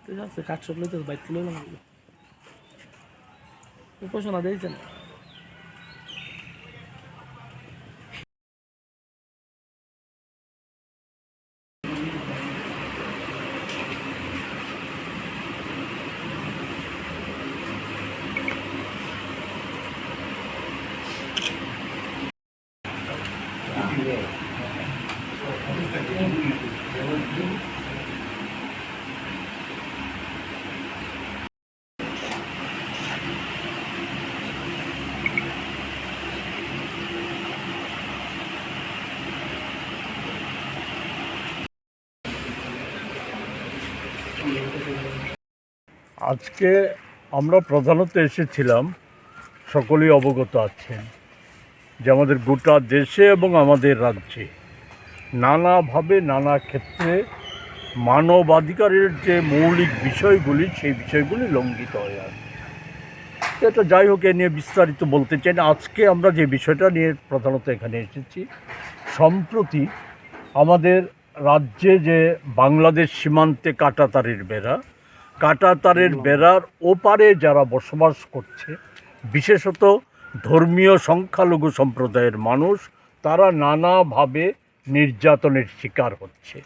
ঠিক আছে, কাজ করলে তো বাইক তুলে লাগবে। উপাসনা দিয়েছেন। আজকে আমরা প্রধানত এসেছিলাম, সকলেই অবগত আছেন যে আমাদের গোটা দেশে এবং আমাদের রাজ্যে নানাভাবে নানা ক্ষেত্রে মানবাধিকারের যে মৌলিক বিষয়গুলি সেই বিষয়গুলি লঙ্ঘিত হয়ে আছে। এটা যাই হোক, এ নিয়ে বিস্তারিত বলতে চাই না। আজকে আমরা যে বিষয়টা নিয়ে প্রধানত এখানে এসেছি, সম্প্রতি আমাদের রাজ্যে যে বাংলাদেশ সীমান্তে কাঁটাতারের বেড়ার ওপারে যারা বসবাস করছে, বিশেষত ধর্মীয় সংখ্যালঘু সম্প্রদায়ের মানুষ, তারা নানাভাবে নির্যাতনের শিকার হচ্ছে।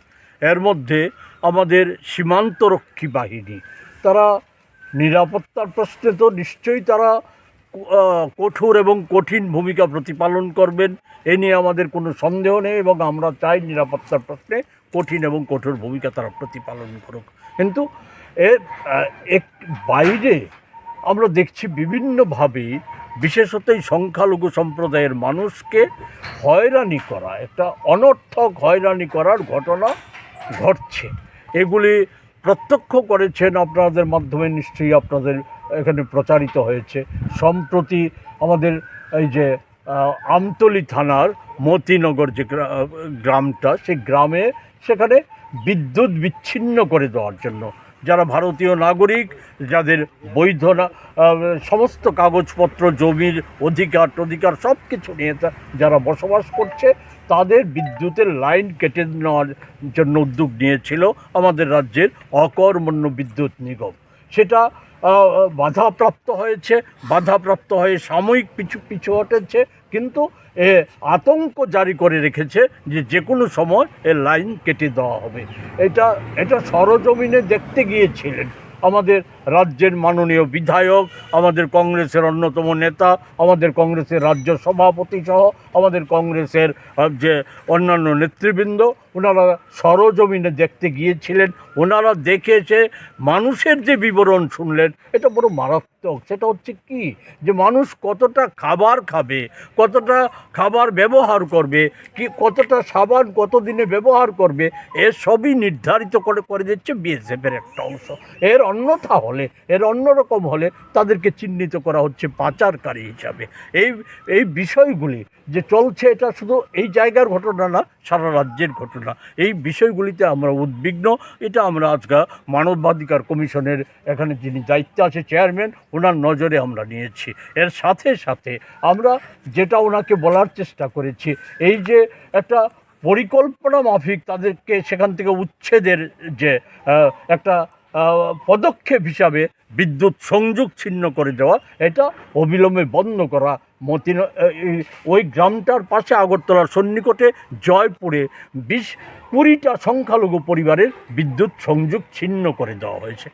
এর মধ্যে আমাদের সীমান্তরক্ষী বাহিনী, তারা নিরাপত্তার প্রশ্নে তো নিশ্চয়ই তারা কঠোর এবং কঠিন ভূমিকা প্রতিপালন করবেন, এ নিয়ে আমাদের কোনো সন্দেহ নেই, এবং আমরা চাই নিরাপত্তার প্রশ্নে কঠিন এবং কঠোর ভূমিকা তারা প্রতিপালন করুক। কিন্তু এর বাইরে আমরা দেখছি বিভিন্নভাবেই, বিশেষত এই সংখ্যালঘু সম্প্রদায়ের মানুষকে হয়রানি করা, একটা অনর্থক হয়রানি করার ঘটনা ঘটছে। এগুলি প্রত্যক্ষ করেছেন আপনাদের মাধ্যমে, নিশ্চয়ই আপনাদের এখানে প্রচারিত হয়েছে। সম্প্রতি আমাদের এই যে আমতলী থানার মতিনগর যে গ্রামটা, সেই গ্রামে সেখানে বিদ্যুৎ বিচ্ছিন্ন করে দেওয়ার জন্য যারা ভারতীয় নাগরিক, যাদের বৈধ সমস্ত কাগজপত্র, জমির অধিকার সব কিছু নিয়ে যারা বসবাস করছে, তাদের বিদ্যুতের লাইন কেটে নেওয়ার জন্য উদ্যোগ নিয়েছিল আমাদের রাজ্যের অকর্মণ্য বিদ্যুৎ নিগম। সেটা বাধাপ্রাপ্ত হয়ে সাময়িক পিছু হটেছে, কিন্তু আতঙ্ক জারি করে রেখেছে যে কোনো সময় লাইন কেটে দেওয়া হবে। এটা সরজমিনে দেখতে গিয়েছিলেন আমাদের রাজ্যের মাননীয় বিধায়ক, আমাদের কংগ্রেসের অন্যতম নেতা, আমাদের কংগ্রেসের রাজ্য সভাপতি সহ আমাদের কংগ্রেসের যে অন্যান্য নেতৃবৃন্দ, ওনারা সরজমিনে দেখতে গিয়েছিলেন। ওনারা দেখে এসে মানুষের যে বিবরণ শুনলেন, এটা বড় মারাত্মক। সেটা হচ্ছে কি, যে মানুষ কতটা খাবার খাবে, কতটা খাবার ব্যবহার করবে, কি কতটা সাবান কতদিনে ব্যবহার করবে, এর সবই নির্ধারিত করে দিচ্ছে বিএসএফের একটা অংশ। এর অন্যরকম হলে তাদেরকে চিহ্নিত করা হচ্ছে পাচারকারী হিসাবে। এই বিষয়গুলি যে চলছে, এটা শুধু এই জায়গার ঘটনা না, সারা রাজ্যের ঘটনা। এই বিষয়গুলিতে আমরা উদ্বিগ্ন। এটা আমরা আজকে মানবাধিকার কমিশনের এখানে যিনি দায়িত্বে আছে চেয়ারম্যান, ওনার নজরে আমরা নিয়েছি। এর সাথে সাথে আমরা যেটা ওনাকে বলার চেষ্টা করেছি, এই যে একটা পরিকল্পনা মাফিক তাদেরকে সেখান থেকে উচ্ছেদের যে একটা পদক্ষেপ হিসাবে বিদ্যুৎ সংযোগ ছিন্ন করে দেওয়া, এটা অবিলম্বে বন্ধ করা। ওই গ্রামটার পাশে আগরতলার সন্নিকটে জয়পুরে 20-20টা সংখ্যালঘু পরিবারের বিদ্যুৎ সংযোগ ছিন্ন করে দেওয়া হয়েছে।